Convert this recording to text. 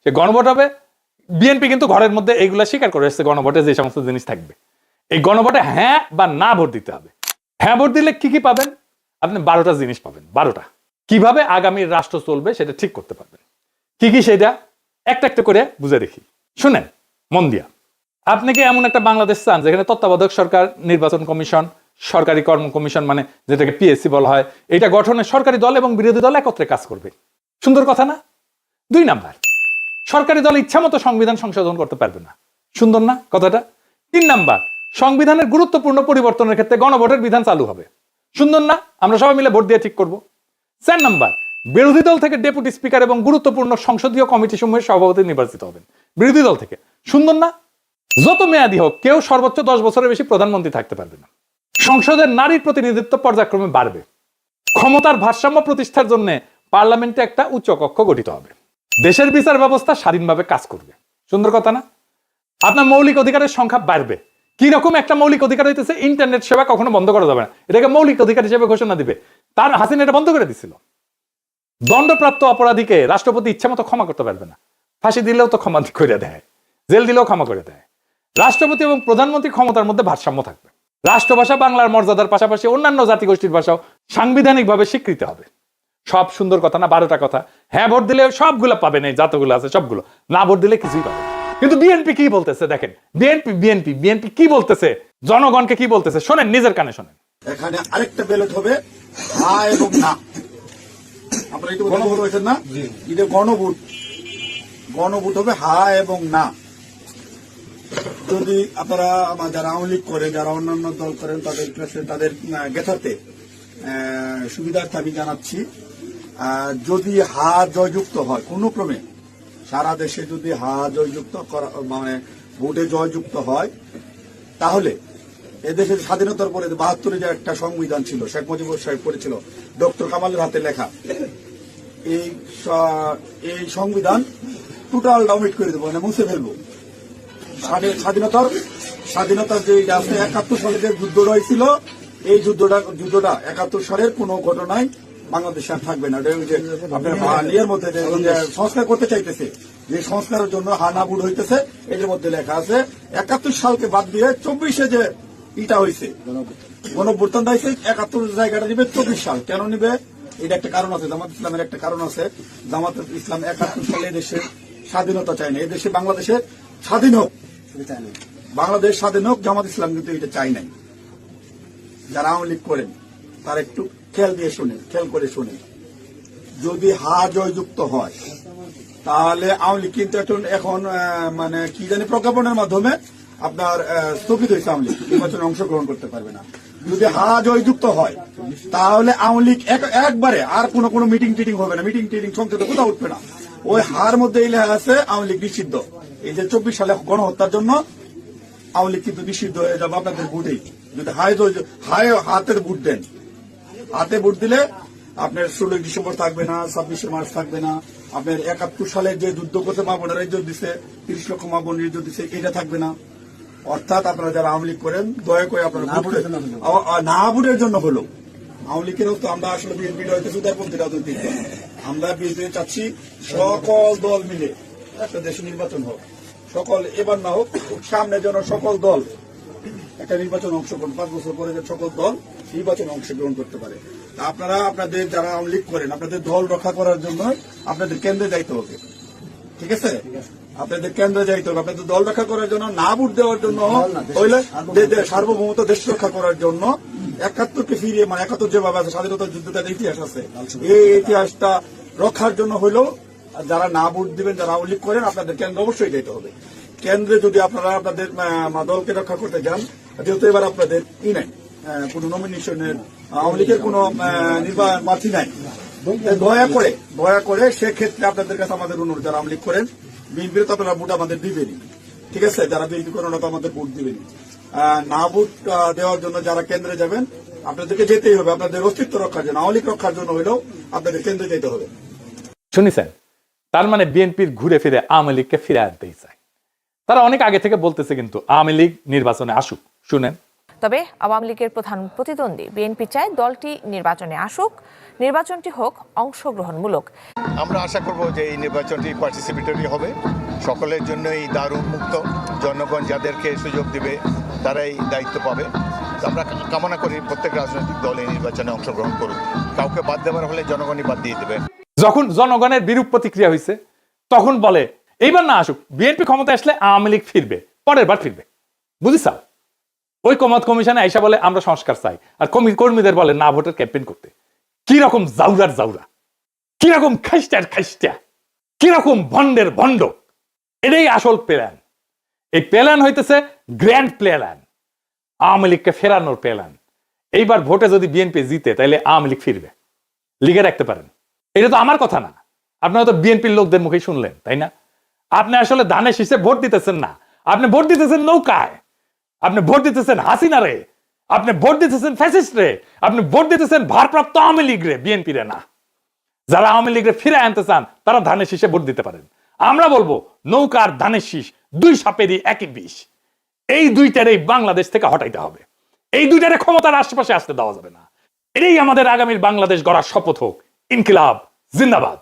সে গণভোট হবে। বিএনপি কিন্তু ঘরের মধ্যে এইগুলা স্বীকার করে এসেছে, গণভোটে যে সমস্ত জিনিস থাকবে। এই গণভোটে হ্যাঁ বা না ভোট দিতে হবে। হ্যাঁ ভোট দিলে কি কি পাবেন? আপনি 12টা জিনিস পাবেন। 12টা কিভাবে আগামী রাষ্ট্র চলবে সেটা ঠিক করতে পারবেন। কি কি সেটা একটা একটা করে বুঝে দেখি, শুনেন মন দিয়া। আপনি কি এমন একটা বাংলাদেশ চান যেখানে তত্ত্বাবধায়ক সরকার, নির্বাচন কমিশন, সরকারি কর্ম কমিশন মানে যেটাকে পিএসসি বলা হয়, এটা গঠনে সরকারি দল এবং বিরোধী দল একত্রে কাজ করবে? সুন্দর কথা না? 2 নাম্বার, সরকারি দল ইচ্ছা মতো সংবিধান সংশোধন করতে পারবে না। সুন্দর না কথাটা? 3 নাম্বার, সংবিধানের গুরুত্বপূর্ণ পরিবর্তনের ক্ষেত্রে গণভোটের বিধান চালু হবে। সুন্দর না? আমরা সবাই মিলে ভোট দিয়ে ঠিক করব। 4 নাম্বার, বিরোধী দল থেকে ডেপুটি স্পিকার এবং গুরুত্বপূর্ণ সংসদীয় কমিটি সমূহের সভাপতি নির্বাচিত হবেন বিরোধী দল থেকে। সুন্দর না? যত মেয়াদী হোক কেউ সর্বোচ্চ 10 বছরের বেশি প্রধানমন্ত্রী থাকতে পারবে না। সংসদের নারীর প্রতিনিধিত্ব পর্যায়ক্রমে বাড়বে। ক্ষমতার ভারসাম্য প্রতিষ্ঠার জন্য পার্লামেন্টে একটা উচ্চ কক্ষ গঠিত হবে। দেশের বিচার ব্যবস্থা স্বাধীনভাবে কাজ করবে। সুন্দর কথা না? আপনার মৌলিক অধিকারের সংখ্যা বাড়বে। কি রকম একটা মৌলিক অধিকার হইতেছে, ইন্টারনেট সেবা কখনো বন্ধ করা যাবে না, এটাকে মৌলিক অধিকার হিসেবে ঘোষণা দিবে। তার হাসিনা এটা বন্ধ করে দিছিল। দণ্ডপ্রাপ্ত অপরাধীকে রাষ্ট্রপতি ইচ্ছা মতো ক্ষমা করতে পারবে না। ফাঁসি দিলেও তো ক্ষমা করে দেয়, জেল দিলেও ক্ষমা করে দেয়। রাষ্ট্রপতি এবং প্রধানমন্ত্রী ক্ষমতার মধ্যে ভারসাম্য থাকবে। রাষ্ট্রভাষা বাংলার মর্যাদার পাশাপাশি অন্যান্য জাতিগোষ্ঠীর ভাষাও সাংবিধানিকভাবে স্বীকৃত হবে। সব সুন্দর কথা না? 12টা কথা। হ্যাঁ ভোট দিলে সবগুলো পাবেন, এই যতগুলো আছে সবগুলো। না ভোট দিলে কিছুই পাবেন। কিন্তু বিএনপি কি বলতেছে দেখেন, বিএনপি কি বলতেছে, জনগণকে কি বলতেছে শোনেন, নিজের কানে শোনেন। এখানে আরেকটা ব্যালট হবে হ্যাঁ এবং না। আপনারা একটু গণভোট হয়েছেন না? এটা গণভোট হবে হ্যাঁ এবং না। যদি আপনারা যারা আওয়ামী লীগ করে, যারা অন্যান্য দল করেন, তাদের কাছে তাদের গেথাতে সুবিধার্থে আমি জানাচ্ছি, যদি হা জয়যুক্ত হয় কোনো ক্রমে, সারা দেশে যদি হা জয়যুক্ত মানে ভোটে জয়যুক্ত হয়, তাহলে এদেশের স্বাধীনতার পরে 72 যে একটা সংবিধান ছিল, শেখ মুজিবুর সাহেব করেছিল, ডক্টর কামালের হাতে লেখা, এই সংবিধান টোটাল ডাউমিট করে দেবো, মানে মুছে ফেলবো। স্বাধীনতার যে আছে 71 সালে যে যুদ্ধটা হয়েছিল, এই যুদ্ধটা 71 সালের কোন ঘটনায় বাংলাদেশে আর থাকবে না। আপনার ইয়ের মধ্যে সংস্কার করতে চাইতেছে, যে সংস্কারের জন্য হানাবুড হইতেছে, এর মধ্যে লেখা আছে 71 সালকে বাদ দিয়ে 24-এ যে ইটা হয়েছে, গণঅভ্যুত্থান হয়েছে, 71 জায়গাটা নিবে 24 সাল। কেন নিবে? এটা একটা কারণ আছে, জামাত ইসলামের একটা কারণ আছে। জামাত ইসলাম 71 সালে দেশে স্বাধীনতা চায় না, এই দেশে বাংলাদেশে স্বাধীন হোক, বাংলাদেশ স্বাধীন হোক, জামাত ইসলাম কিন্তু এটা চাই নাই। যারা আওয়ামী লীগ করেন তারা একটু খেয়াল করে শুনেন। যদি হা জয়যুক্ত হয়, তাহলে আওয়ামী লীগ কিন্তু এখন মানে কি জানি প্রজ্ঞাপনের মাধ্যমে আপনার স্থগিত হয়েছে, আওয়ামী লীগ নির্বাচনে অংশগ্রহণ করতে পারবে না। যদি হা জয়যুক্ত হয়, তাহলে আওয়ামী লীগ একবারে আর কোনো মিটিং টিটিং হবে না, মিটিং টিটিং সংসদে কোথাও উঠবে না। ওই হার মধ্যে লেখা আছে আওয়ামী লীগ নিষিদ্ধ। এই যে 24 সালে গণহত্যার জন্য আওয়ামী লীগ কিন্তু নিষিদ্ধ হয়ে যাবে আপনাদের ভোটেই। যদি হাতে ভোট দেন, হাতে ভোট দিলে আপনার 16 ডিসেম্বর থাকবে না, 26 মার্চ থাকবে না, আপনার 71 সালে যে যুদ্ধ করতে মা বোনেরা ইজ্জত দিচ্ছে, 30 লক্ষ মা বোনের ইজ্জত দিচ্ছে, এটা থাকবে না। অর্থাৎ আপনারা যারা আওয়ামী লীগ করেন, দয়া করে আপনারা না ভোটের জন্য হলো, আওয়ামী লীগেরও তো আমরা আসলে বিএনপি হইতেছে উদারপন্থী রাজনৈতিক দল। আমরা বিএনপি চাচ্ছি সকল দল মিলে একটা দেশে নির্বাচন হোক, এবার না হোক, সামনে যেন সকল দল একটা নির্বাচন অংশগ্রহণ, 5 বছর পরে যে সকল দল নির্বাচনে অংশগ্রহণ করতে পারে। আপনারা আপনাদের যারা আওয়ামী লীগ করেন, আপনাদের দল রক্ষা করার জন্য আপনাদের কেন্দ্রে যাইতে হবে, ঠিক আছে? আপনাদের কেন্দ্রে যাইতে হবে, আপনাদের দল রক্ষা করার জন্য, না ভোট দেওয়ার জন্য, হইলে সার্বভৌমত্ব দেশ রক্ষা করার জন্য, 71কে ফিরিয়ে, মানে 71 যেভাবে আছে স্বাধীনতার যুদ্ধের ইতিহাস আছে, এই ইতিহাসটা রক্ষার জন্য হইলেও যারা না ভোট দিবেন, যারা আওয়ামী লীগ করেন, আপনাদের কেন্দ্রে অবশ্যই যেতে হবে। কেন্দ্রে যদি আপনারা আপনাদের দলকে রক্ষা করতে যান, যেহেতু এবার আপনাদের নাই কোন নমিনেশনের, আওয়ামী লীগের কোন প্রার্থী নাই, দয়া করে সেক্ষেত্রে আপনাদের কাছে আমাদের অনুরোধ, যারা আওয়ামী লীগ করেন, বিএনপির তো আপনারা ভোট আমাদের দিবেনি, ঠিক আছে? যারা বিএনপি করেন তো আমাদের ভোট দিবেনি। না ভোট দেওয়ার জন্য যারা কেন্দ্রে যাবেন, আপনাদেরকে যেতেই হবে, আপনাদের অস্তিত্ব রক্ষার জন্য, আওয়ামী লীগ রক্ষার জন্য হলেও আপনাদের কেন্দ্রে যেতে হবে। শুনেছেন? তার মানে বিএনপির ঘুরে ফিরে আওয়ামী লীগকে ফিরে আনতেই চায়। তারা অনেক আগে থেকে বলতেছে কিন্তু আওয়ামী লীগ নির্বাচনে আসুক। শুনেন, তবে আওয়ামী লীগের প্রধান প্রতিদ্বন্দ্বী বিএনপি চায় দলটি নির্বাচনে আসুক, নির্বাচনটি হোক অংশগ্রহণমূলক। আমরা আশা করব যে এই নির্বাচনটি পার্টিসিপেটরি হবে, সকলের জন্যই দ্বার উন্মুক্ত, জনগণ যাদেরকে সুযোগ দেবে তারাই দায়িত্ব পাবে। আমরা কামনা করি প্রত্যেক রাজনৈতিক দল এই নির্বাচনে অংশগ্রহণ করুক, কাউকে বাদ দেওয়ার হলে জনগণই বাদ দিয়ে দেবে। যখন জনগণের বিরূপ প্রতিক্রিয়া হয়েছে তখন বলে এইবার না আসুক, বিএনপি ক্ষমতা আসলে আওয়ামী লীগ ফিরবে, পরের বার ফিরবে। বুঝিস? ওই কমত কমিশনে আইসা বলে আমরা সংস্কার চাই, আর কর্মীদের বলে না ভোটের ক্যাম্পেইন করতে। কিরকম জাউরার জাউরা, কিরকম খাইস্টার খাইস্টা, কিরকম ভন্ডের ভণ্ড। এটাই আসল প্ল্যান। এই প্ল্যান হইতেছে গ্র্যান্ড প্ল্যান, আওয়ামী লীগকে ফেরানোর প্ল্যান। এইবার ভোটে যদি বিএনপি জিতে তাহলে আওয়ামী লীগ ফিরবে, লিগে রাখতে পারেন। এটা তো আমার কথা না, আপনারা তো বিএনপির লোকদের মুখেই শুনলেন, তাই না? আপনি আসলে ধানের শীষে ভোট দিতেছেন না, আপনি ভোট দিতেছেন নৌকায়, আপনি ভোট দিতেছেন হাসিনা রে, আপনি ভোট দিতেছেন ফ্যাসিস্ট রে, আপনি ভোট দিতেছেন ভারপ্রাপ্ত আওয়ামী লীগ রে, বিএনপি রে না। যারা আওয়ামী লীগরে ফিরে আনতে চান তারা ধানের শীষে ভোট দিতে পারেন। আমরা বলবো নৌকার ধানের শীষ দুই সাপেরই একই বিষ। এই দুইটারে বাংলাদেশ থেকে হটাইতে হবে, এই দুইটারে ক্ষমতার আশেপাশে আসতে দেওয়া যাবে না। এটাই আমাদের আগামীর বাংলাদেশ গড়ার শপথ হোক। ইনকিলাব জিন্দাবাদ।